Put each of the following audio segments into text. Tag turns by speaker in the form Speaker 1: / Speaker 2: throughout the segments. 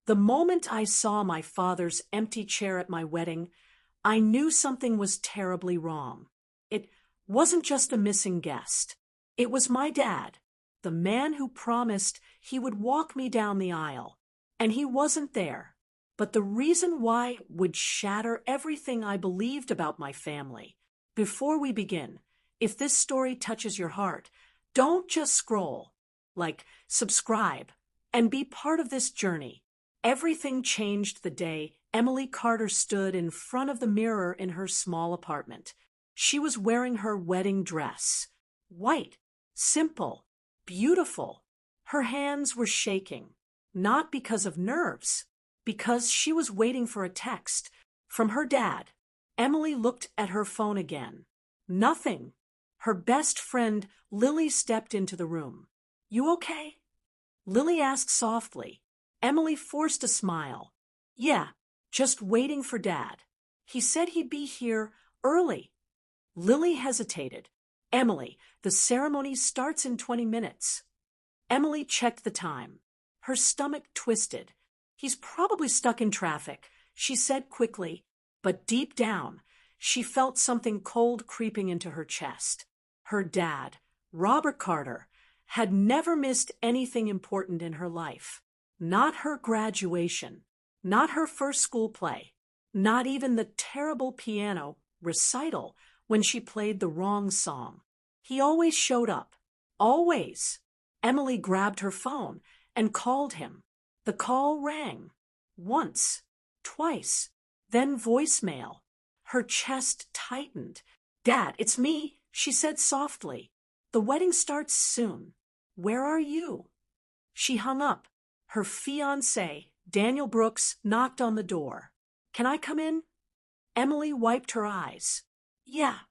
Speaker 1: The moment I saw my father's empty chair at my wedding, I knew something was terribly wrong. It wasn't just a missing guest. It was my dad, the man who promised he would walk me down the aisle. And he wasn't there. But the reason why would shatter everything I believed about my family. Before we begin, if this story touches your heart, don't just scroll. Subscribe, and be part of this journey. Everything changed the day Emily Carter stood in front of the mirror in her small apartment. She was wearing her wedding dress. White, simple, beautiful. Her hands were shaking, not because of nerves, because she was waiting for a text from her dad. Emily looked at her phone again. Nothing. Her best friend, Lily, stepped into the room. "You okay?" Lily asked softly. Emily forced a smile. "Yeah, just waiting for Dad. He said he'd be here early." Lily hesitated. "Emily, the ceremony starts in 20 minutes. Emily checked the time. Her stomach twisted. "He's probably stuck in traffic," she said quickly, but deep down, she felt something cold creeping into her chest. Her dad, Robert Carter, had never missed anything important in her life. Not her graduation, not her first school play, not even the terrible piano recital when she played the wrong song. He always showed up. Always. Emily grabbed her phone and called him. The call rang. Once, twice, then voicemail. Her chest tightened. "Dad, it's me," she said softly. "The wedding starts soon. Where are you?" She hung up. Her fiancé, Daniel Brooks, knocked on the door. "Can I come in?" Emily wiped her eyes. "Yeah."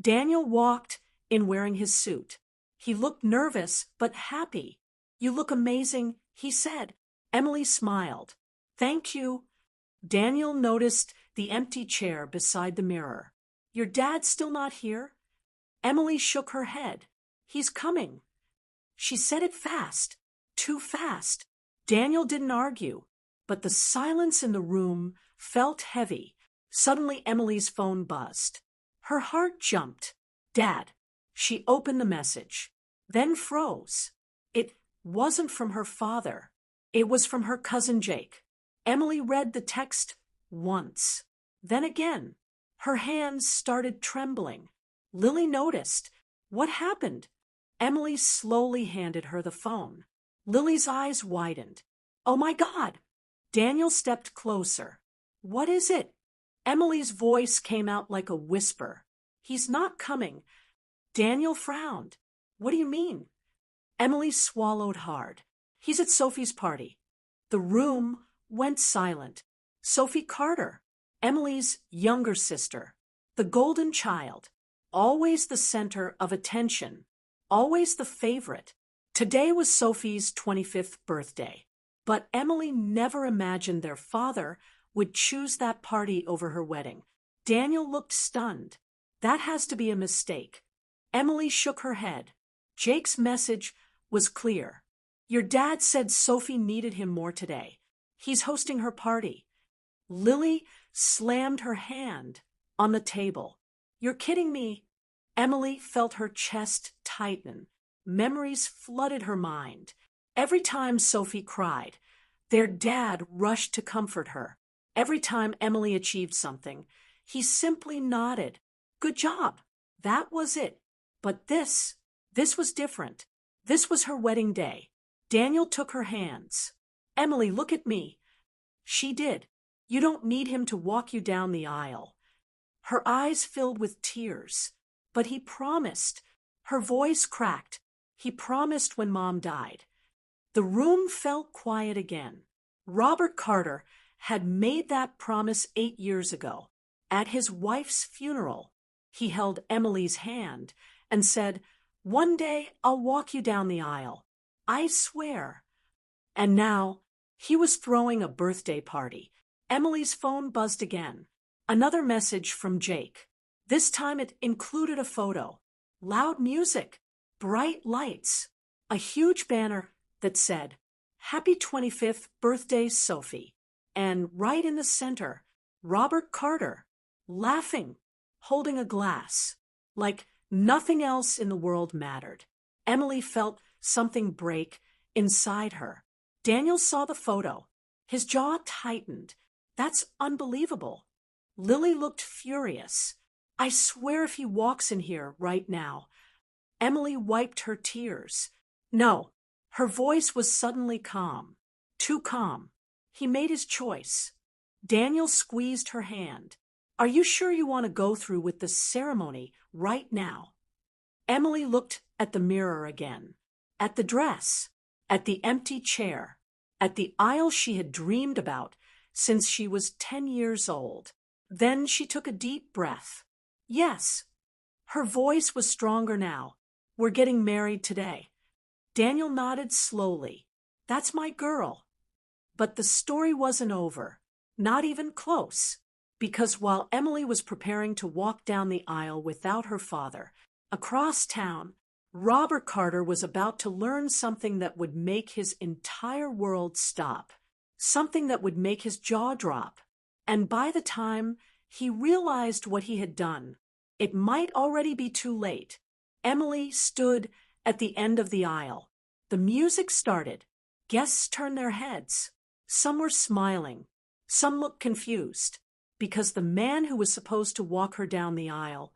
Speaker 1: Daniel walked in wearing his suit. He looked nervous but happy. "You look amazing," he said. Emily smiled. "Thank you." Daniel noticed the empty chair beside the mirror. "Your dad's still not here?" Emily shook her head. "He's coming." She said it fast, too fast. Daniel didn't argue, but the silence in the room felt heavy. Suddenly Emily's phone buzzed. Her heart jumped. "Dad." She opened the message, then froze. It wasn't from her father. It was from her cousin Jake. Emily read the text once, then again. Her hands started trembling. Lily noticed. "What happened?" Emily slowly handed her the phone. Lily's eyes widened. "Oh my God!" Daniel stepped closer. "What is it?" Emily's voice came out like a whisper. "He's not coming." Daniel frowned. "What do you mean?" Emily swallowed hard. "He's at Sophie's party." The room went silent. Sophie Carter, Emily's younger sister, the golden child, always the center of attention, always the favorite. Today was Sophie's 25th birthday, but Emily never imagined their father would choose that party over her wedding. Daniel looked stunned. "That has to be a mistake." Emily shook her head. Jake's message was clear. "Your dad said Sophie needed him more today. He's hosting her party." Lily slammed her hand on the table. "You're kidding me." Emily felt her chest tighten. Memories flooded her mind. Every time Sophie cried, their dad rushed to comfort her. Every time Emily achieved something, he simply nodded. "Good job." That was it. But this was different. This was her wedding day. Daniel took her hands. "Emily, look at me." She did. "You don't need him to walk you down the aisle." Her eyes filled with tears. "But he promised." Her voice cracked. "He promised when Mom died." The room felt quiet again. Robert Carter had made that promise 8 years ago. At his wife's funeral, he held Emily's hand and said, "One day I'll walk you down the aisle. I swear." And now he was throwing a birthday party. Emily's phone buzzed again. Another message from Jake. This time it included a photo. Loud music, bright lights, a huge banner that said, "Happy 25th birthday, Sophie." And right in the center, Robert Carter, laughing, holding a glass, like nothing else in the world mattered. Emily felt something break inside her. Daniel saw the photo. His jaw tightened. "That's unbelievable." Lily looked furious. "I swear if he walks in here right now." Emily wiped her tears. "No." Her voice was suddenly calm. Too calm. He made his choice. Daniel squeezed her hand. "Are you sure you want to go through with the ceremony right now?" Emily looked at the mirror again, at the dress, at the empty chair, at the aisle she had dreamed about since she was 10 years old. Then she took a deep breath. "Yes." Her voice was stronger now. "We're getting married today." Daniel nodded slowly. "That's my girl." But the story wasn't over. Not even close. Because while Emily was preparing to walk down the aisle without her father, across town, Robert Carter was about to learn something that would make his entire world stop. Something that would make his jaw drop. And by the time he realized what he had done, it might already be too late. Emily stood at the end of the aisle. The music started. Guests turned their heads. Some were smiling. Some looked confused, because the man who was supposed to walk her down the aisle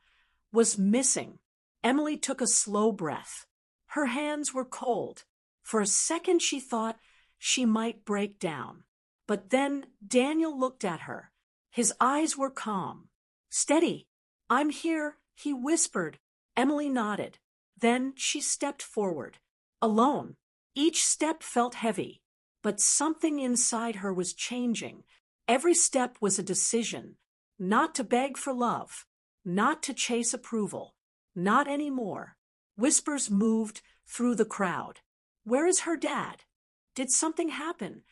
Speaker 1: was missing. Emily took a slow breath. Her hands were cold. For a second she thought she might break down. But then Daniel looked at her. His eyes were calm. "Steady. I'm here," he whispered. Emily nodded. Then she stepped forward. Alone. Each step felt heavy. But something inside her was changing. Every step was a decision. Not to beg for love. Not to chase approval. Not anymore. Whispers moved through the crowd. "Where is her dad? Did something happen?"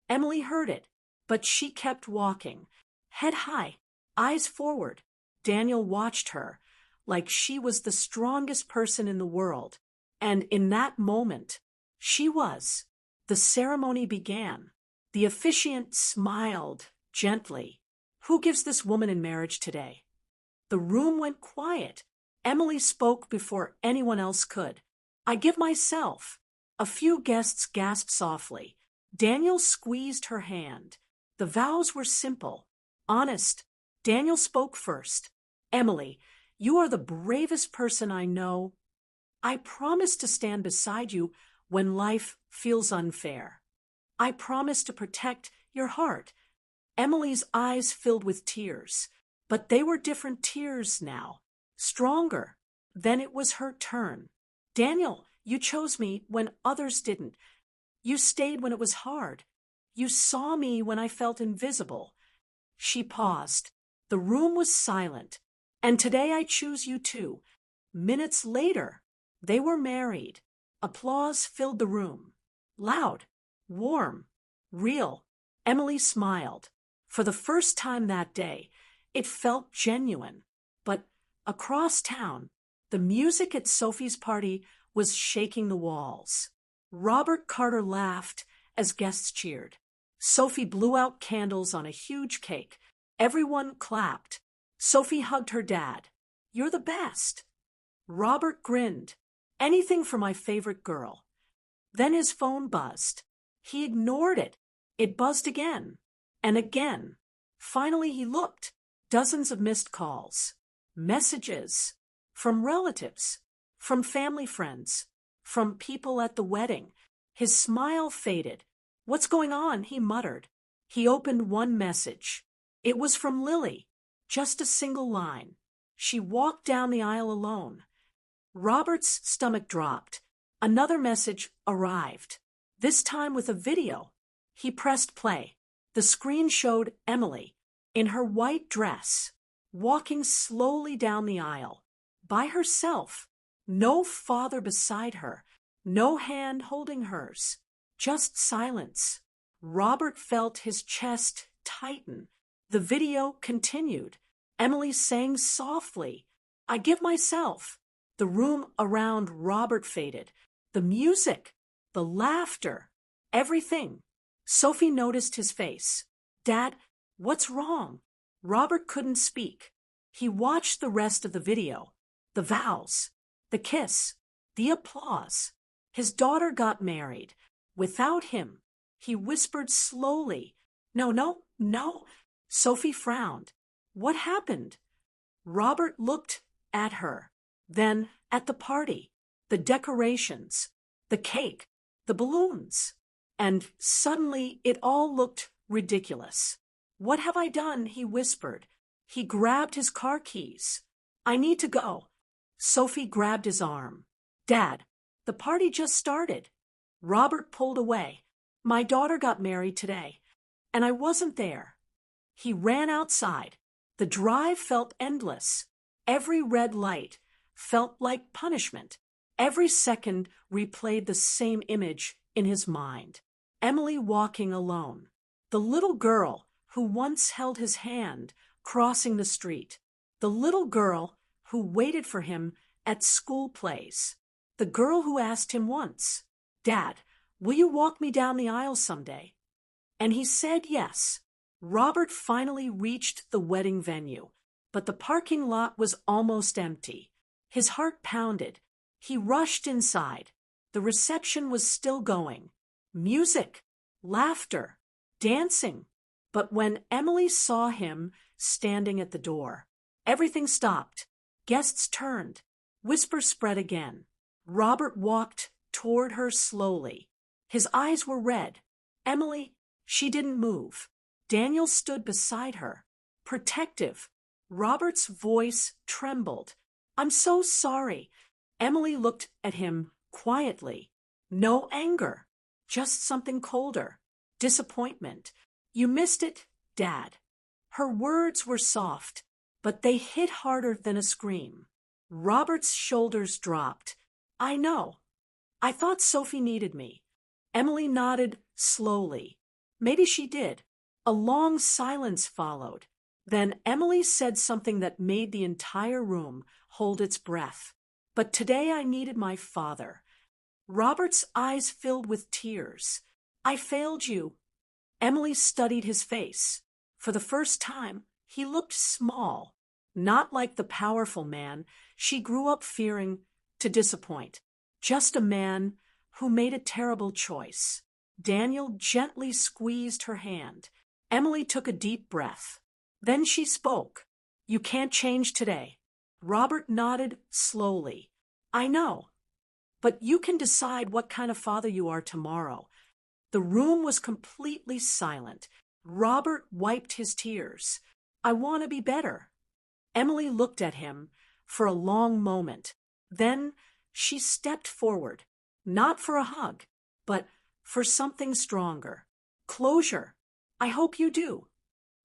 Speaker 1: Emily heard it, but she kept walking. Head high, eyes forward. Daniel watched her, like she was the strongest person in the world. And in that moment, she was. The ceremony began. The officiant smiled gently. "Who gives this woman in marriage today?" The room went quiet. Emily spoke before anyone else could. "I give myself." A few guests gasped softly. Daniel squeezed her hand. The vows were simple, honest. Daniel spoke first. "Emily, you are the bravest person I know. I promise to stand beside you when life feels unfair. I promise to protect your heart." Emily's eyes filled with tears, but they were different tears now, stronger. Then it was her turn. "Daniel, you chose me when others didn't. You stayed when it was hard. You saw me when I felt invisible." She paused. The room was silent. "And today I choose you too." Minutes later, they were married. Applause filled the room. Loud, warm, real. Emily smiled. For the first time that day, it felt genuine. But across town, the music at Sophie's party was shaking the walls. Robert Carter laughed as guests cheered. Sophie blew out candles on a huge cake. Everyone clapped. Sophie hugged her dad. "You're the best." Robert grinned. "Anything for my favorite girl." Then his phone buzzed. He ignored it. It buzzed again and again. Finally he looked. Dozens of missed calls. Messages. From relatives. From family friends. From people at the wedding. His smile faded. "What's going on?" he muttered. He opened one message. It was from Lily. Just a single line. She walked down the aisle alone. Robert's stomach dropped. Another message arrived. This time with a video. He pressed play. The screen showed Emily, in her white dress, walking slowly down the aisle. By herself. No father beside her. No hand holding hers. Just silence. Robert felt his chest tighten. The video continued. Emily sang softly. "I give myself." The room around Robert faded. The music, the laughter. Everything. Sophie noticed his face. Dad, what's wrong? Robert couldn't speak. He watched the rest of the video. The vows, the kiss, the applause. His daughter got married. Without him. He whispered slowly, "No, no, no." Sophie frowned. What happened? Robert looked at her, then at the party, the decorations, the cake, the balloons. And suddenly it all looked ridiculous. "What have I done?" he whispered. He grabbed his car keys. "I need to go." Sophie grabbed his arm. "Dad, the party just started." Robert pulled away. "My daughter got married today, and I wasn't there." He ran outside. The drive felt endless. Every red light felt like punishment. Every second replayed the same image in his mind. Emily walking alone. The little girl who once held his hand crossing the street. The little girl who waited for him at school plays. The girl who asked him once, "Dad, will you walk me down the aisle someday?" And he said yes. Robert finally reached the wedding venue, but the parking lot was almost empty. His heart pounded. He rushed inside. The reception was still going. Music, laughter, dancing. But when Emily saw him standing at the door, everything stopped. Guests turned. Whispers spread again. Robert walked toward her slowly. His eyes were red. Emily, she didn't move. Daniel stood beside her, protective. Robert's voice trembled. "I'm so sorry." Emily looked at him quietly. No anger, just something colder. Disappointment. "You missed it, Dad." Her words were soft, but they hit harder than a scream. Robert's shoulders dropped. "I know. I thought Sophie needed me." Emily nodded slowly. Maybe she did. A long silence followed. Then Emily said something that made the entire room hold its breath. "But today I needed my father." Robert's eyes filled with tears. "I failed you." Emily studied his face. For the first time, he looked small. Not like the powerful man she grew up fearing to disappoint. Just a man who made a terrible choice. Daniel gently squeezed her hand. Emily took a deep breath. Then she spoke. "You can't change today." Robert nodded slowly. "I know. But you can decide what kind of father you are tomorrow." The room was completely silent. Robert wiped his tears. "I want to be better." Emily looked at him for a long moment. Then she stepped forward, not for a hug, but for something stronger. "Closure. I hope you do."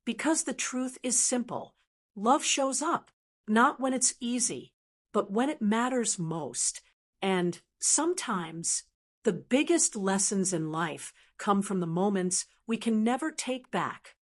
Speaker 1: Because the truth is simple. Love shows up, not when it's easy, but when it matters most. And sometimes the biggest lessons in life come from the moments we can never take back.